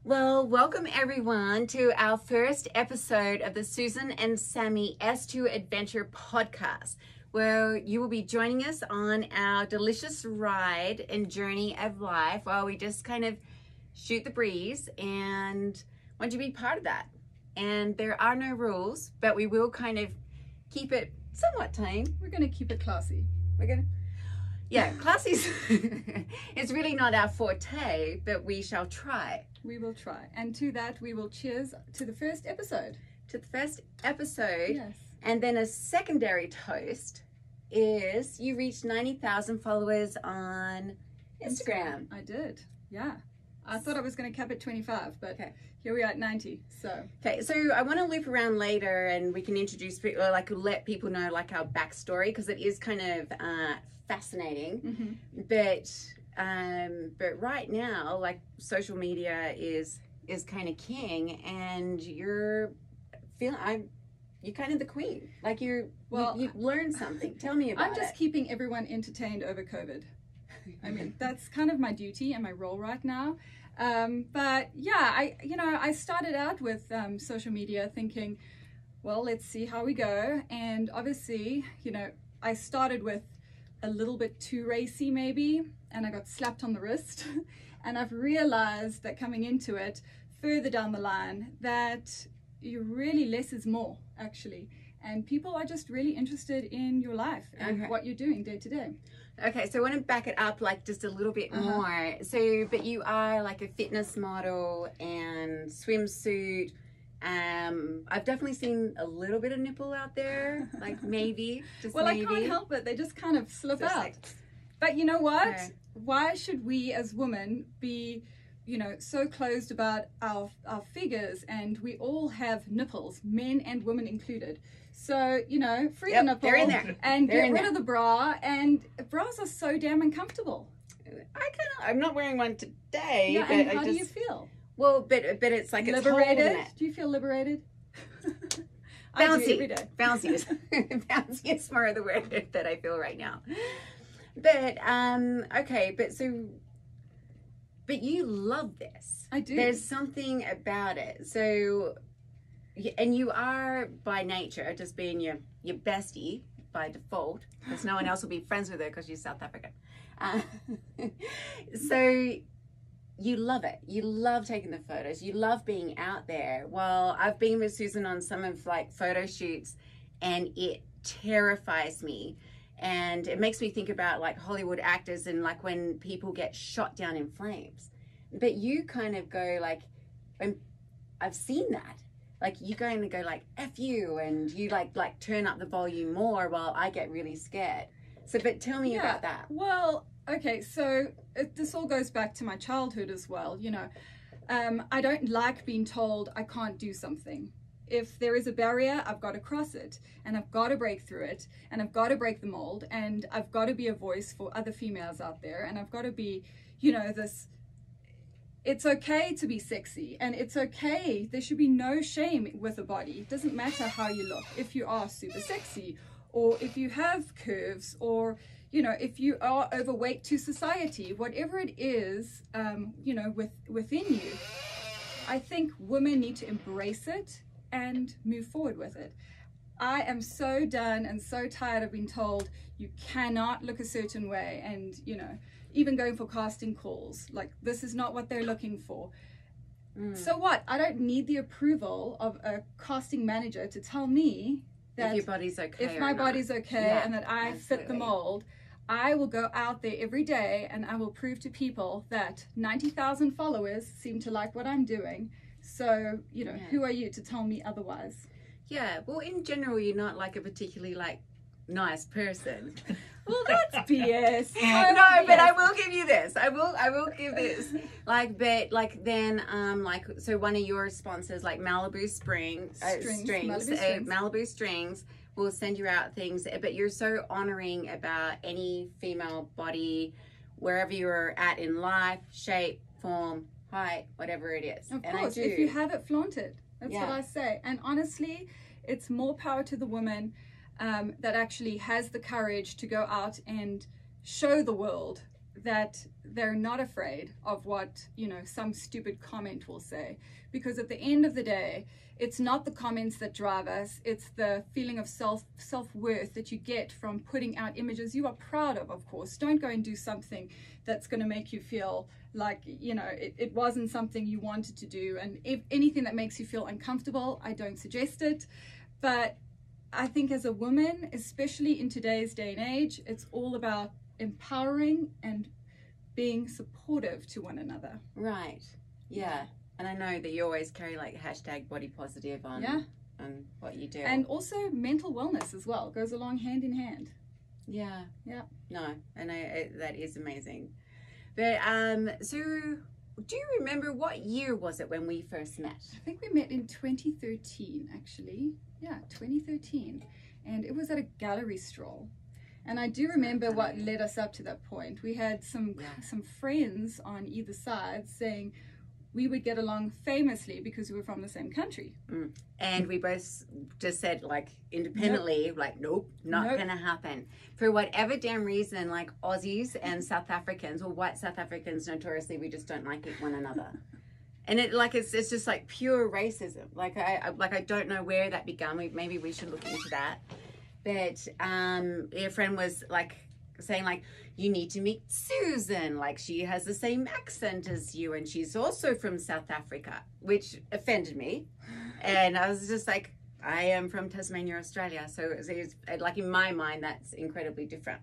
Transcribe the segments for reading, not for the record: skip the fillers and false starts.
Well, welcome everyone to our first episode of the Susan and Sammy S2 Adventure podcast, where you will be joining us on our delicious ride and journey of life while we just kind of shoot the breeze and want you to be part of that. And there are no rules, but we will kind of keep it somewhat tame. We're going to keep it classy. Classy is really not our forte, but we shall try. We will try. And to that, we will cheers to the first episode. Yes. And then a secondary toast is you reached 90,000 followers on Instagram. I did, yeah. I thought I was going to cap at 25, but Here we are at 90. So I want to loop around later, and we can introduce people, or like let people know like our backstory, because it is kind of fascinating. But right now, like, social media is kind of king, and you're kind of the queen. Like you learned something. Tell me about it. I'm just keeping everyone entertained over COVID. I mean, that's kind of my duty and my role right now. But yeah, I started out with social media thinking, well, let's see how we go. And obviously, I started with a little bit too racy maybe, and I got slapped on the wrist. And I've realized that coming into it further down the line, that you really less is more, actually. And people are just really interested in your life and what you're doing day to day. Okay, so I want to back it up like just a little bit more. So, but you are like a fitness model and swimsuit. I've definitely seen a little bit of nipple out there, like maybe, just maybe. I can't help it. They just kind of slip out. But you know what? Okay. Why should we as women be, so closed about our figures? And we all have nipples, men and women included. So, free the nipple and get rid of the bra. And bras are so damn uncomfortable. I'm not wearing one today. Yeah, and how do you feel? Well, but it's like liberated. Do you feel liberated? Bouncy. Bouncy is more of the word that I feel right now. But but you love this. I do. There's something about it. So, and you are by nature just being your bestie by default, because no one else will be friends with her because she's South African. So you love it. You love taking the photos. You love being out there. Well, I've been with Susan on some of like photo shoots, and it terrifies me. And it makes me think about like Hollywood actors and like when people get shot down in flames. But you kind of go like, I've seen that. Like you going to go like, F you, and you like turn up the volume more while I get really scared. So, but tell me about that. Well, okay, so this all goes back to my childhood as well. I don't like being told I can't do something. If there is a barrier, I've got to cross it, and I've got to break through it, and I've got to break the mold, and I've got to be a voice for other females out there, and I've got to be, it's okay to be sexy, and it's okay. There should be no shame with a body. It doesn't matter how you look. If you are super sexy, or if you have curves, or if you are overweight to society, whatever it is, within you, I think women need to embrace it and move forward with it. I am so done and so tired of being told you cannot look a certain way, and even going for casting calls, like this is not what they're looking for. So what? I don't need the approval of a casting manager to tell me that if your body's okay, if my body's okay, and that I fit the mold. I will go out there every day and I will prove to people that 90,000 followers seem to like what I'm doing. So, who are you to tell me otherwise? Yeah, well, in general, you're not like a particularly like nice person. Well, that's BS. But I will give you this. I will give this. So one of your sponsors, like Malibu Malibu Strings, will send you out things. But you're so honoring about any female body, wherever you're at in life, shape, form, height, whatever it is. Of course, if you have it, flaunt it. That's what I say. And honestly, it's more power to the woman that actually has the courage to go out and show the world that they're not afraid of what, you know, some stupid comment will say, because at the end of the day, it's not the comments that drive us. It's the feeling of self-worth that you get from putting out images you are proud of course. Don't go and do something that's going to make you feel like, you know, it wasn't something you wanted to do. And if anything that makes you feel uncomfortable, I don't suggest it. But I think as a woman, especially in today's day and age, it's all about empowering and being supportive to one another. Right. Yeah. And I know that you always carry like hashtag body positive on what you do. And also mental wellness as well goes along hand in hand. Yeah. Yeah. No, and that is amazing. But so do you remember what year was it when we first met? I think we met in 2013 actually. Yeah, 2013. And it was at a gallery stroll. And I do remember what led us up to that point. We had some friends on either side saying we would get along famously because we were from the same country. And we both just said, like, independently, nope, not gonna happen. For whatever damn reason, like Aussies and South Africans, or white South Africans, notoriously, we just don't like one another. And it's just like pure racism. Like I don't know where that began. Maybe we should look into that. But your friend was like saying like, you need to meet Susan, like she has the same accent as you and she's also from South Africa, which offended me. And I was just like, I am from Tasmania, Australia, so it's like in my mind that's incredibly different.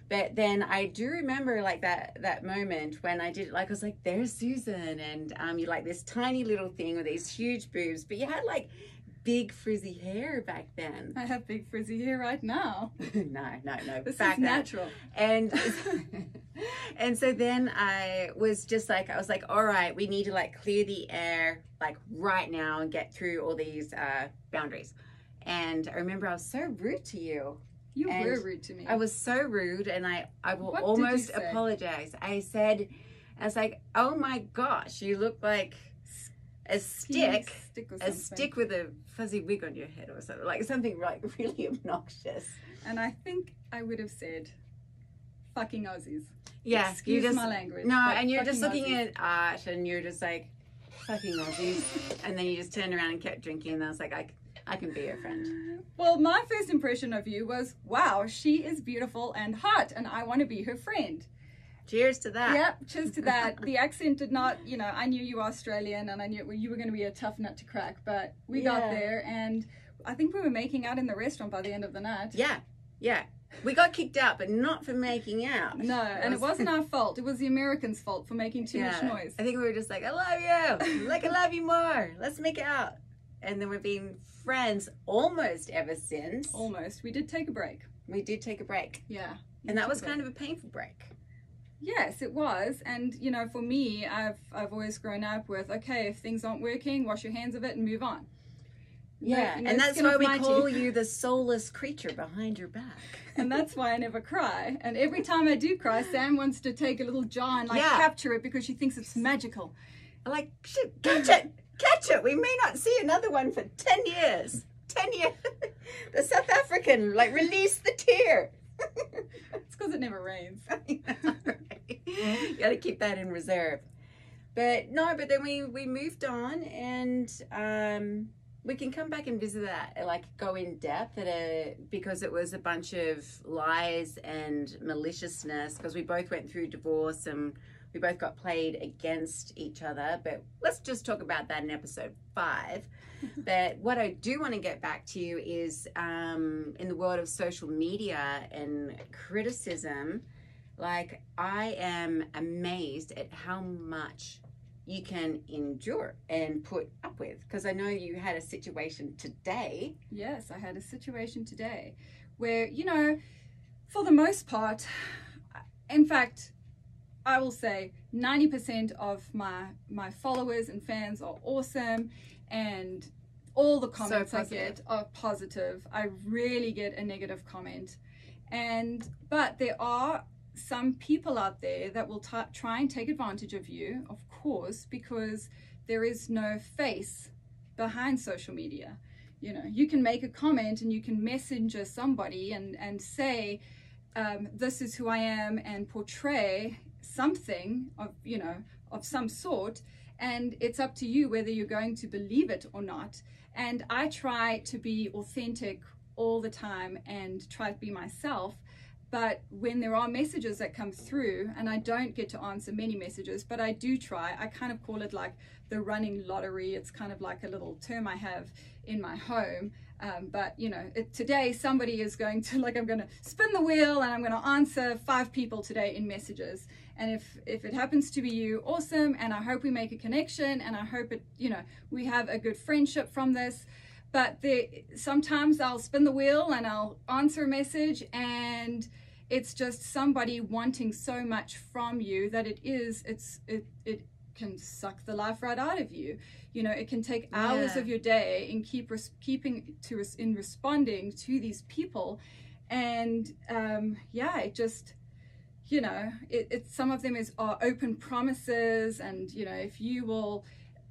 But then I do remember like that moment when I did, like, I was like, there's Susan, and you like this tiny little thing with these huge boobs, but you had like big frizzy hair back then. I have big frizzy hair right now. no. This is natural. And and so then I was like, all right, we need to like clear the air like right now and get through all these boundaries. And I remember I was so rude to you. You were rude to me. I was so rude, and I will almost apologize. I was like, oh my gosh, you look like a stick with a fuzzy wig on your head or something, like something like really obnoxious. And I think I would have said fucking Aussies. Yeah, excuse my language. No, and you're just looking at art and you're just like, fucking Aussies. And then you just turned around and kept drinking, and I was like, I can be your friend. Well, my first impression of you was, wow, she is beautiful and hot and I want to be her friend. Cheers to that. Yep, cheers to that. The accent did not, you know, I knew you were Australian and I knew you were going to be a tough nut to crack, but we got there, and I think we were making out in the restaurant by the end of the night. Yeah. We got kicked out, but not for making out. No, and it wasn't our fault. It was the Americans' fault for making too much noise. I think we were just like, I love you. Like, I love you more. Let's make out. And then we've been friends almost ever since. Almost. We did take a break. Yeah. And that was kind of a painful break. Yes, it was. And, you know, for me, I've always grown up with, okay, if things aren't working, wash your hands of it and move on. Yeah, and that's why we call you the soulless creature behind your back. And that's why I never cry. And every time I do cry, Sam wants to take a little jar and like capture it because she thinks it's magical. I'm like, shit, catch it. We may not see another one for 10 years. 10 years. The South African, like, release the tear. It's because it never rains. You got to keep that in reserve. But then we moved on, and we can come back and visit that, like go in depth because it was a bunch of lies and maliciousness, because we both went through divorce and we both got played against each other. But let's just talk about that in episode 5. But what I do want to get back to you is in the world of social media and criticism, like I am amazed at how much you can endure and put up with, because I know you had a situation today. Yes, I had a situation today where, you know, for the most part, in fact, I will say 90% of my followers and fans are awesome, and all the comments I get are positive. I rarely get a negative comment, but there are some people out there that will try and take advantage of you, of course, because there is no face behind social media. You know, you can make a comment and you can messenger somebody and say, this is who I am, and portray something of, you know, of some sort, and it's up to you whether you're going to believe it or not. And I try to be authentic all the time and try to be myself. But when there are messages that come through, and I don't get to answer many messages, but I do try, I kind of call it like the running lottery. It's kind of like a little term I have in my home. But you know, today somebody is going to, like, I'm going to spin the wheel and I'm going to answer 5 people today in messages. And if it happens to be you, awesome. And I hope we make a connection, and I hope it, you know, we have a good friendship from this. But sometimes I'll spin the wheel and I'll answer a message, and it's just somebody wanting so much from you that it can suck the life right out of you. You know, it can take hours of your day and in responding to these people. And it just, you know, some of them are open promises, and you know, if you will,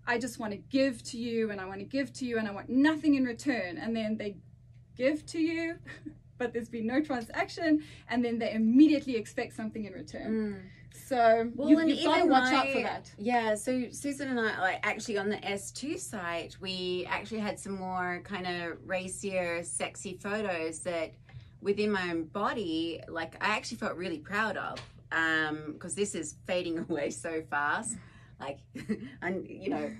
I just want to give to you, and I want to give to you, and I want nothing in return. And then they give to you, but there's been no transaction, and then they immediately expect something in return. So you've got to watch out for that. Yeah, so Susan and I, like, actually on the S2 site, we actually had some more kind of racier, sexy photos that within my own body, like, I actually felt really proud of, because this is fading away so fast. Like, and you know,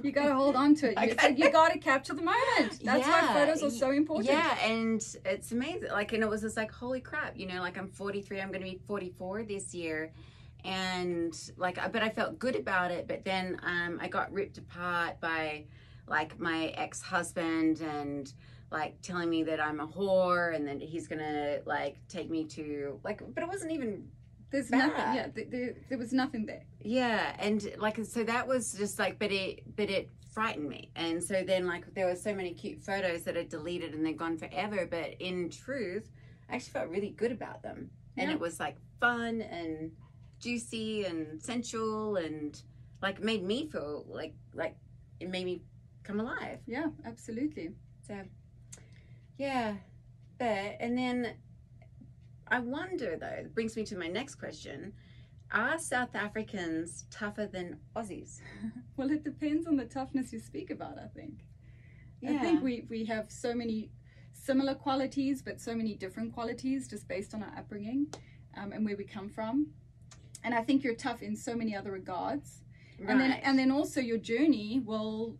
you got to hold on to it. You got to capture the moment. That's why photos are so important. Yeah, and it's amazing. Like, and it was just like, holy crap, you know, like, I'm 43, I'm going to be 44 this year. And like, but I felt good about it. But then I got ripped apart by like my ex-husband, and like telling me that I'm a whore, and then he's going to like take me to like, but it wasn't even There's bad. nothing. Yeah, there was nothing there. Yeah, and like, so that was just like, but it frightened me. And so then like there were so many cute photos that I deleted and they're gone forever. But in truth, I actually felt really good about them, and it was like fun and juicy and sensual, and like made me feel like it made me come alive. Yeah, absolutely. So yeah, and then I wonder, though, it brings me to my next question. Are South Africans tougher than Aussies? Well, it depends on the toughness you speak about, I think. Yeah. I think we have so many similar qualities, but so many different qualities just based on our upbringing and where we come from. And I think you're tough in so many other regards. Right. And then also your journey will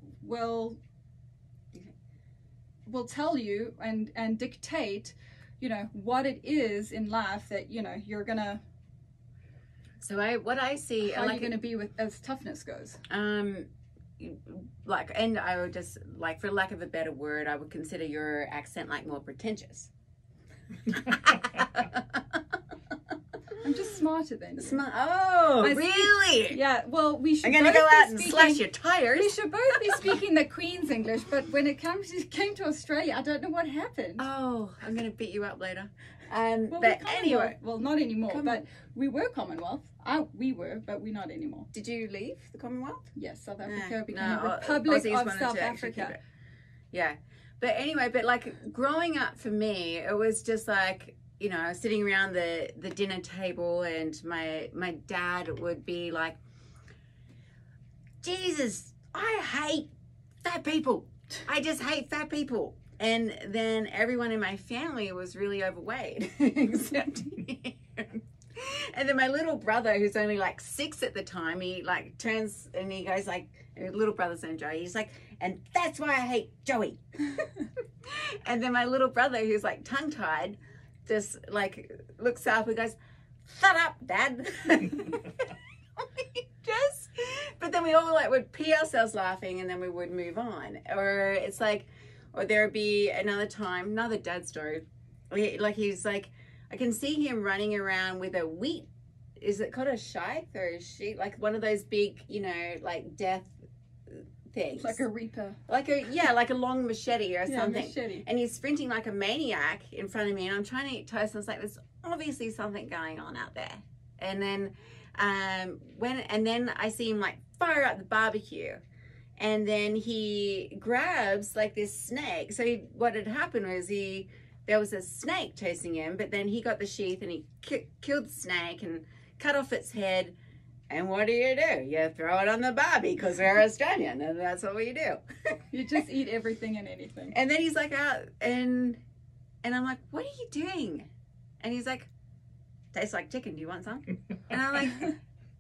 tell you and dictate, you know, what it is in life that, you know, you're gonna. So what I see, how like, you're gonna be with as toughness goes. Like, and I would just, like, for lack of a better word, I would consider your accent like more pretentious. I'm just smarter than you. Oh, really? Yeah, well, we should. I'm gonna go out and slash your tires. We should both be speaking the Queen's English, but when it came to Australia, I don't know what happened. Oh, I'm gonna beat you up later. Well, but anyway, well, not anymore. But we were Commonwealth. We were, but we're not anymore. Did you leave the Commonwealth? Yes, South Africa became a Republic of South Africa. Yeah, but anyway, but like growing up for me, it was just like, you know, sitting around the dinner table, and my dad would be like, Jesus, I hate fat people. I just hate fat people. And then everyone in my family was really overweight, except him. And then my little brother, who's only like 6 at the time, he like turns and he goes like, little brother's named Joey. He's like, and that's why I hate Joey. And then my little brother, who's like tongue-tied, just like looks up and goes, shut up, Dad. But then we all like would pee ourselves laughing, and then we would move on. Or it's like, or there would be another time, another dad story. He's like, I can see him running around with a wheat. Is it called a scythe or a sheet? Like one of those big, you know, like death things. Like a reaper. Like a long machete or something. Machete. And he's sprinting like a maniac in front of me, and I'm trying to eat toast, and I was like, there's obviously something going on out there. And then then I see him like fire up the barbecue, and then he grabs like this snake. So what had happened was there was a snake chasing him, but then he got the sheath and he killed the snake and cut off its head. And what do? You throw it on the barbie because we're Australian, and that's what we do. You just eat everything and anything. And then he's like out, and I'm like, what are you doing? And he's like, tastes like chicken. Do you want some? And I'm like,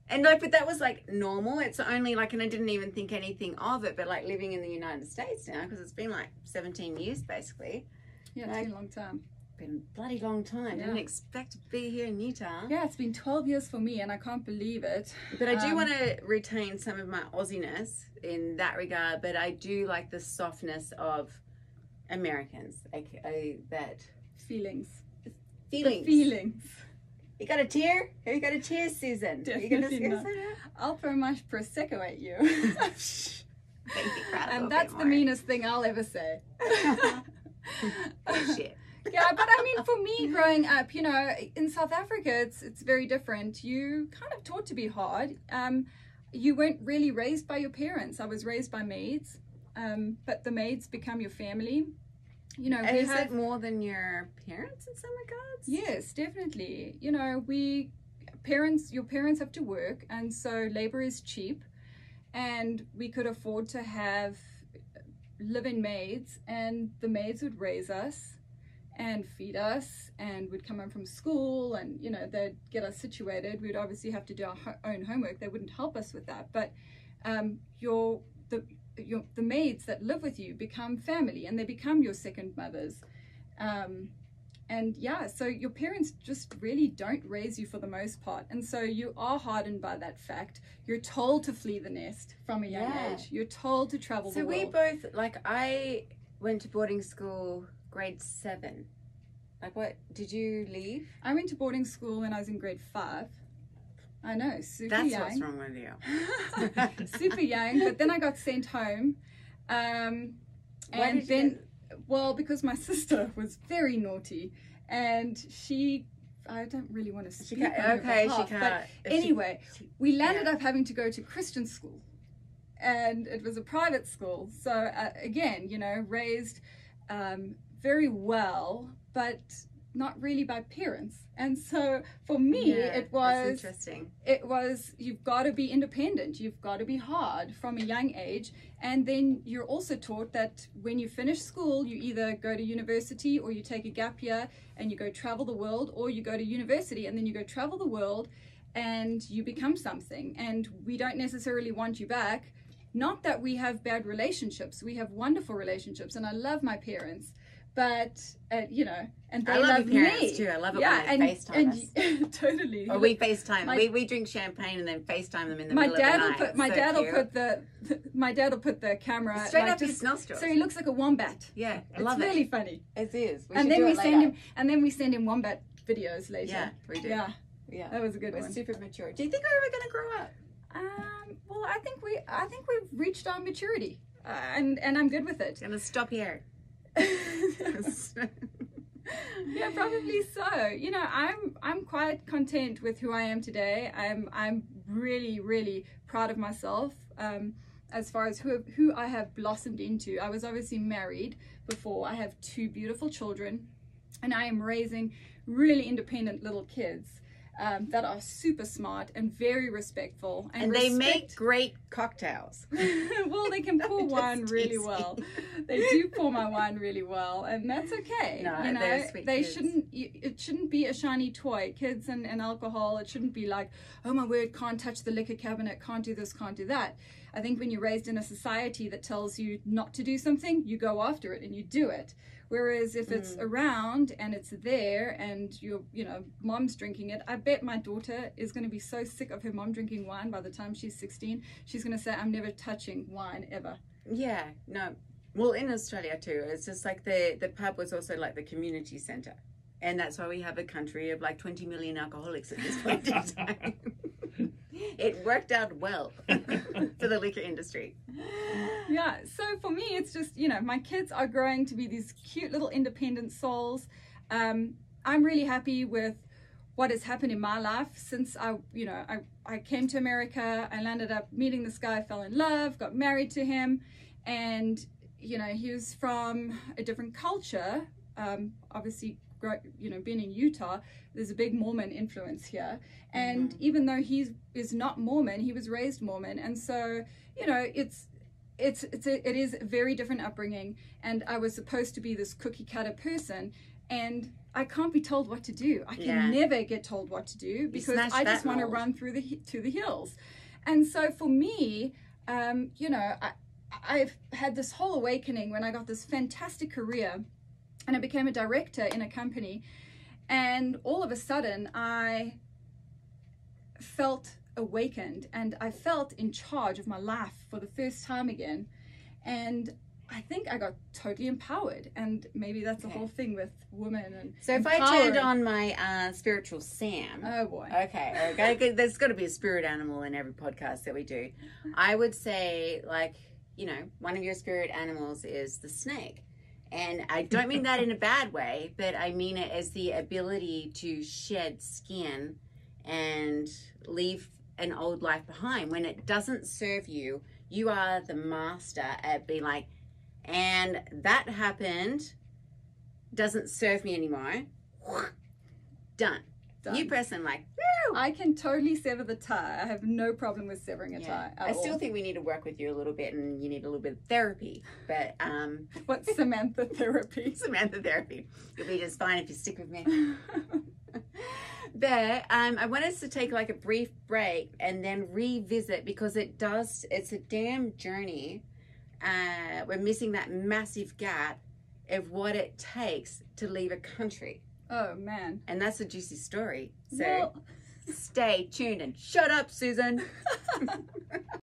and like, but that was like normal. It's only like, and I didn't even think anything of it. But like living in the United States now, because it's been like 17 years basically. Yeah, it's been a long time. Been a bloody long time. Yeah. Didn't expect to be here in Utah. Yeah, it's been 12 years for me, and I can't believe it. But I do want to retain some of my Aussiness in that regard. But I do like the softness of Americans. That feelings. Feelings. The feelings. You got a tear? Have you got a tear, Susan? Definitely not. I'll throw my prosecco at you. And that's the meanest thing I'll ever say. Shit. Yeah, but I mean, for me growing up, you know, in South Africa, it's very different. You kind of taught to be hard. You weren't really raised by your parents. I was raised by maids, but the maids become your family. You know, is it more than your parents in some regards? Yes, definitely. You know, your parents have to work, and so labor is cheap, and we could afford to have live-in maids, and the maids would raise us and feed us, and we'd come home from school, and you know, they'd get us situated. We'd obviously have to do our own homework. They wouldn't help us with that, but the maids that live with you become family, and they become your second mothers. And yeah, so your parents just really don't raise you for the most part, and so you are hardened by that fact. You're told to flee the nest from a young age. You're told to travel the world. So we both, like, I went to boarding school grade 7. Like, what, did you leave? I went to boarding school when I was in grade 5. I know, super That's young. what's wrong with you. Super young, but then I got sent home. Well, because my sister was very naughty, and I don't really want to speak on her behalf, but anyway, we landed up having to go to Christian school, and it was a private school. So again, you know, raised very well, but not really by parents. And so for me, it was interesting. It was, you've got to be independent. You've got to be hard from a young age. And then you're also taught that when you finish school, you either go to university, or you take a gap year and you go travel the world, or you go to university and then you go travel the world and you become something. And we don't necessarily want you back. Not that we have bad relationships. We have wonderful relationships, and I love my parents. But, you know, and they love me too. I love it when they FaceTime us. Totally. Or we FaceTime. We drink champagne and then FaceTime them in the middle of the night. My dad will put the camera straight up his nostrils. So he looks like a wombat. Yeah, I love it. It's really funny. It is. And then we send him wombat videos later. Yeah, we do. Yeah, that was a good one. one. Super mature. Do you think we're ever going to grow up? Well, I think we've reached our maturity, and I'm good with it. Going to stop here. Yeah, probably so. You know, I'm quite content with who I am today. I'm really, really proud of myself as far as who I have blossomed into. I was obviously married before. I have 2 beautiful children, and I am raising really independent little kids that are super smart and very respectful. And they make great cocktails. Well, they can pour wine really well. They do pour my wine really well, and that's okay. No, you know, they're sweet kids. It shouldn't be a shiny toy. Kids and alcohol, it shouldn't be like, oh my word, can't touch the liquor cabinet, can't do this, can't do that. I think when you're raised in a society that tells you not to do something, you go after it and you do it. Whereas if it's around and it's there and mom's drinking it, I bet my daughter is going to be so sick of her mom drinking wine by the time she's 16. She's going to say, I'm never touching wine ever. Yeah, no. Well, in Australia too, it's just like the pub was also like the community centre. And that's why we have a country of like 20 million alcoholics at this point in time. It worked out well for the liquor industry. Yeah, so for me, it's just, you know, my kids are growing to be these cute little independent souls. I'm really happy with what has happened in my life since I came to America. I landed up meeting this guy, fell in love, got married to him, and, you know, he was from a different culture, obviously being in Utah, there's a big Mormon influence here. And even though he is not Mormon, he was raised Mormon. And so, it is a very different upbringing. And I was supposed to be this cookie cutter person, and I can't be told what to do. I can never get told what to do because I just want to run to the hills. And so for me, I've had this whole awakening when I got this fantastic career and I became a director in a company. And all of a sudden I felt awakened and I felt in charge of my life for the first time again. And I think I got totally empowered, and maybe that's the whole thing with women. And so if I turned on my spiritual Sam, oh boy, okay, there's got to be a spirit animal in every podcast that we do. I would say, like, one of your spirit animals is the snake, and I don't mean that in a bad way, but I mean it as the ability to shed skin and leave an old life behind when it doesn't serve you. You are the master at being like, and that happened, doesn't serve me anymore. Done. You person like, woo! I can totally sever the tie. I have no problem with severing a tie. I still think we need to work with you a little bit, and you need a little bit of therapy. But what's Samantha therapy? Samantha therapy. You'll be just fine if you stick with me. But I want us to take like a brief break and then revisit, because it's a damn journey. We're missing that massive gap of what it takes to leave a country. Oh man. And that's a juicy story. So stay tuned and shut up, Susan.